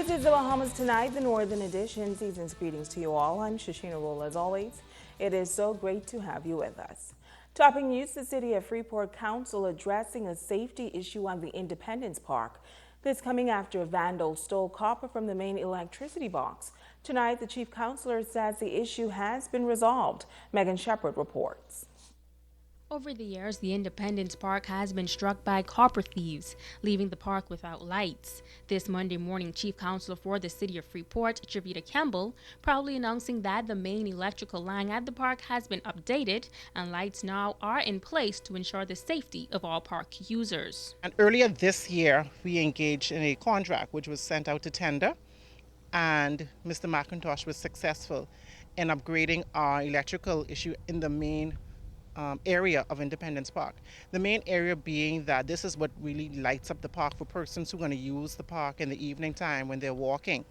This is the Bahamas Tonight, the Northern Edition. Season's greetings to you all. I'm Shashina Roll. As always, it is so great to have you with us. Topping news, the City of Freeport Council addressing a safety issue on the Independence Park. This coming after a vandal stole copper from the main electricity box. Tonight, the Chief Counselor says the issue has been resolved. Megan Shepard reports. Over the years, the Independence Park has been struck by copper thieves, leaving the park without lights. This Monday morning, Chief Counselor for the City of Freeport, Javita Campbell, proudly announcing that the main electrical line at the park has been updated and lights now are in place to ensure the safety of all park users. And earlier this year, we engaged in a contract which was sent out to tender, and Mr. McIntosh was successful in upgrading our electrical issue in the main area of Independence Park. The main area being that this is what really lights up the park for persons who are going to use the park in the evening time when they're walking.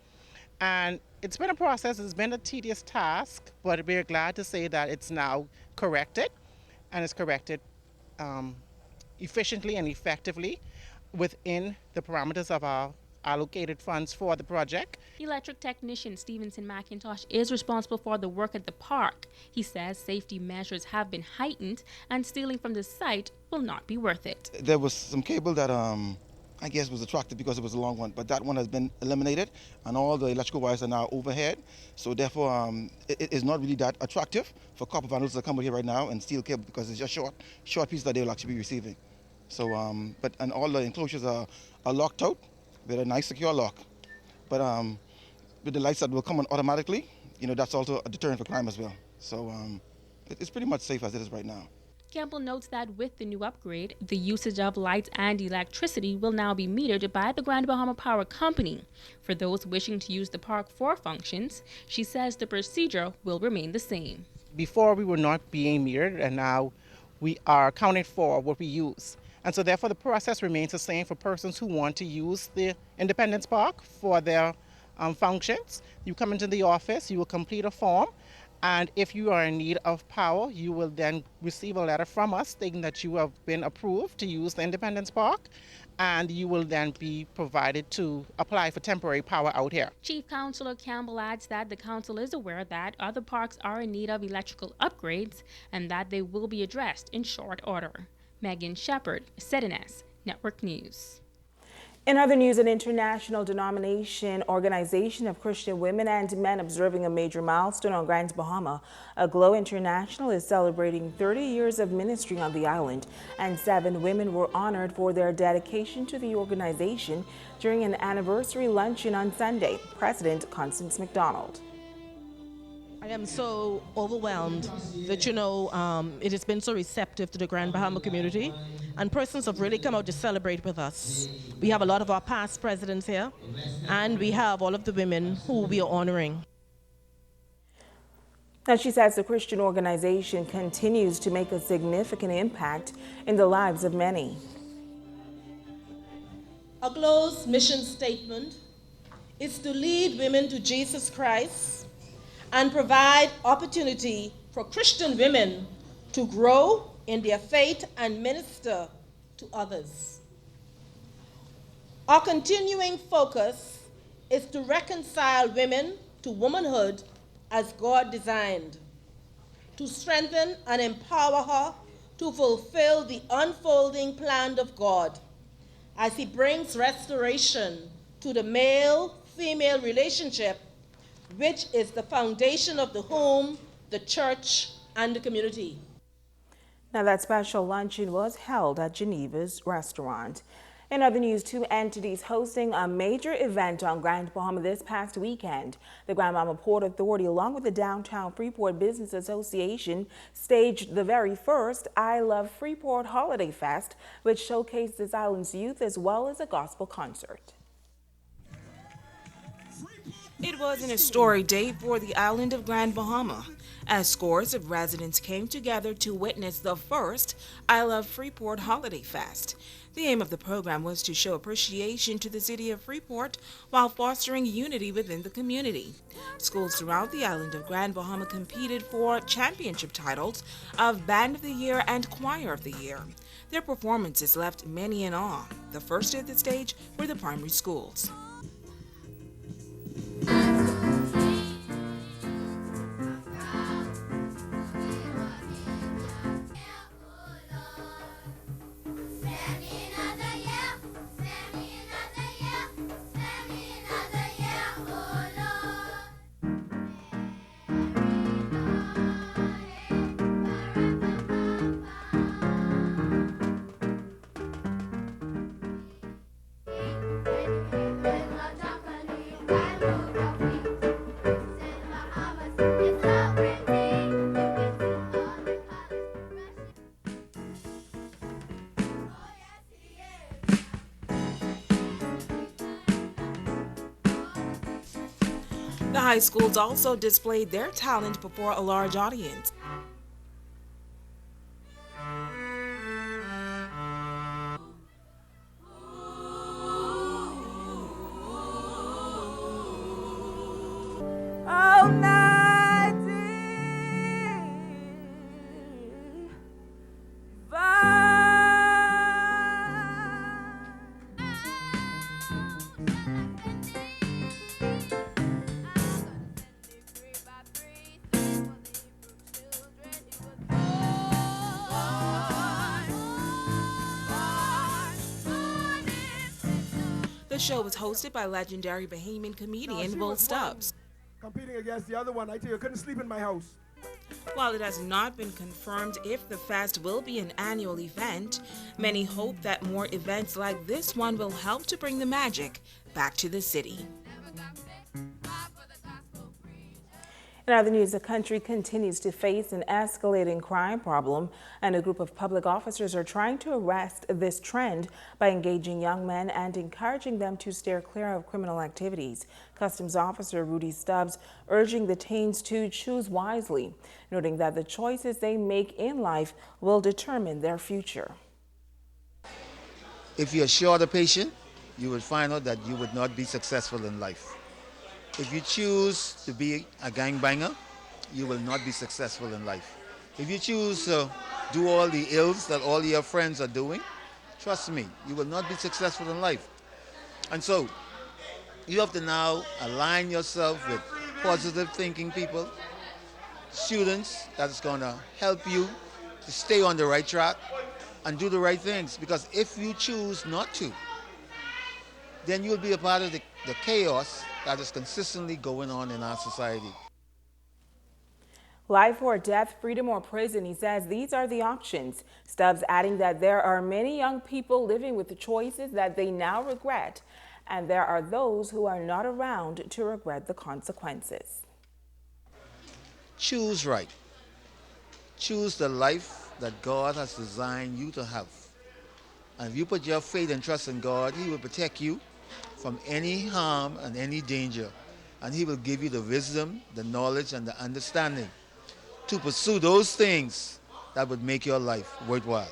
And it's been a process, it's been a tedious task, but we're glad to say that it's now corrected, and it's corrected efficiently and effectively within the parameters of our allocated funds for the project. Electric technician Stevenson McIntosh is responsible for the work at the park. He says safety measures have been heightened and stealing from the site will not be worth it. There was some cable that I guess was attractive because it was a long one, but that one has been eliminated and all the electrical wires are now overhead. So therefore it is not really that attractive for copper vandals to come over here right now and steal cable because it's just short piece that they will actually be receiving. So and all the enclosures are locked out. They're a nice secure lock, but with the lights that will come on automatically, that's also a deterrent for crime as well. So it's pretty much safe as it is right now. Campbell notes that with the new upgrade, the usage of lights and electricity will now be metered by the Grand Bahama Power Company. For those wishing to use the park for functions, she says the procedure will remain the same. Before we were not being metered, and now we are accounting for what we use. And so therefore the process remains the same for persons who want to use the Independence Park for their functions. You come into the office, you will complete a form, and if you are in need of power, you will then receive a letter from us stating that you have been approved to use the Independence Park, and you will then be provided to apply for temporary power out here. Chief Counselor Campbell adds that the council is aware that other parks are in need of electrical upgrades and that they will be addressed in short order. Megan Shepard, ZNS Network News. In other news, an international denomination organization of Christian women and men observing a major milestone on Grand Bahama. Aglow International is celebrating 30 years of ministry on the island, and 7 women were honored for their dedication to the organization during an anniversary luncheon on Sunday. President Constance McDonald. I am so overwhelmed that, it has been so receptive to the Grand Bahama community, and persons have really come out to celebrate with us. We have a lot of our past presidents here, and we have all of the women who we are honoring. Now, she says the Christian organization continues to make a significant impact in the lives of many. Aglow's mission statement is to lead women to Jesus Christ and provide opportunity for Christian women to grow in their faith and minister to others. Our continuing focus is to reconcile women to womanhood as God designed, to strengthen and empower her to fulfill the unfolding plan of God as He brings restoration to the male-female relationship, which is the foundation of the home, the church, and the community. Now, that special luncheon was held at Geneva's restaurant. In other news, 2 entities hosting a major event on Grand Bahama this past weekend. The Grand Bahama Port Authority, along with the Downtown Freeport Business Association, staged the very first I Love Freeport Holiday Fest, which showcased this island's youth as well as a gospel concert. It was an historic day for the island of Grand Bahama, as scores of residents came together to witness the first I Love Freeport Holiday Fest. The aim of the program was to show appreciation to the city of Freeport while fostering unity within the community. Schools throughout the island of Grand Bahama competed for championship titles of Band of the Year and Choir of the Year. Their performances left many in awe. The first to hit the stage were the primary schools. High schools also displayed their talent before a large audience. All night The show was hosted by legendary Bahamian comedian Will Stubbs. competing against the other one. I tell you, I couldn't sleep in my house. While it has not been confirmed if the fest will be an annual event, many hope that more events like this one will help to bring the magic back to the city. In other news, the country continues to face an escalating crime problem, and a group of public officers are trying to arrest this trend by engaging young men and encouraging them to steer clear of criminal activities. Customs Officer Rudy Stubbs urging the teens to choose wisely, noting that the choices they make in life will determine their future. If you're short a patient, you will find out that you would not be successful in life. If you choose to be a gangbanger, you will not be successful in life. If you choose to do all the ills that all your friends are doing, trust me, you will not be successful in life. And so, you have to now align yourself with positive thinking people, students that's going to help you to stay on the right track and do the right things. Because if you choose not to, then you'll be a part of the chaos that is consistently going on in our society. Life or death, freedom or prison, he says these are the options. Stubbs adding that there are many young people living with the choices that they now regret, and there are those who are not around to regret the consequences. Choose right. Choose the life that God has designed you to have. And if you put your faith and trust in God, He will protect you from any harm and any danger. And He will give you the wisdom, the knowledge, and the understanding to pursue those things that would make your life worthwhile.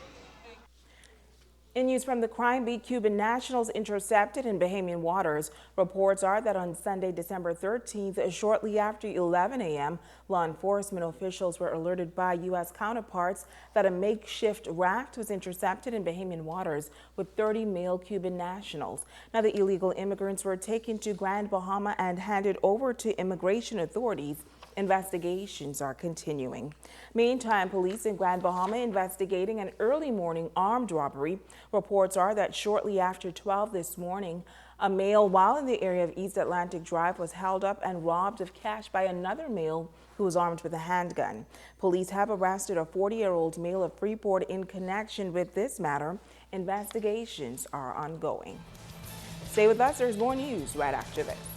In news from the crime beat, Cuban nationals intercepted in Bahamian waters. Reports are that on Sunday, December 13th, shortly after 11 a.m., law enforcement officials were alerted by U.S. counterparts that a makeshift raft was intercepted in Bahamian waters with 30 male Cuban nationals. Now, the illegal immigrants were taken to Grand Bahama and handed over to immigration authorities. Investigations are continuing. Meantime, police in Grand Bahama investigating an early morning armed robbery. Reports are that shortly after 12 this morning, a male while in the area of East Atlantic Drive was held up and robbed of cash by another male who was armed with a handgun. Police have arrested a 40-year-old male of Freeport in connection with this matter. Investigations are ongoing. Stay with us, there's more news right after this.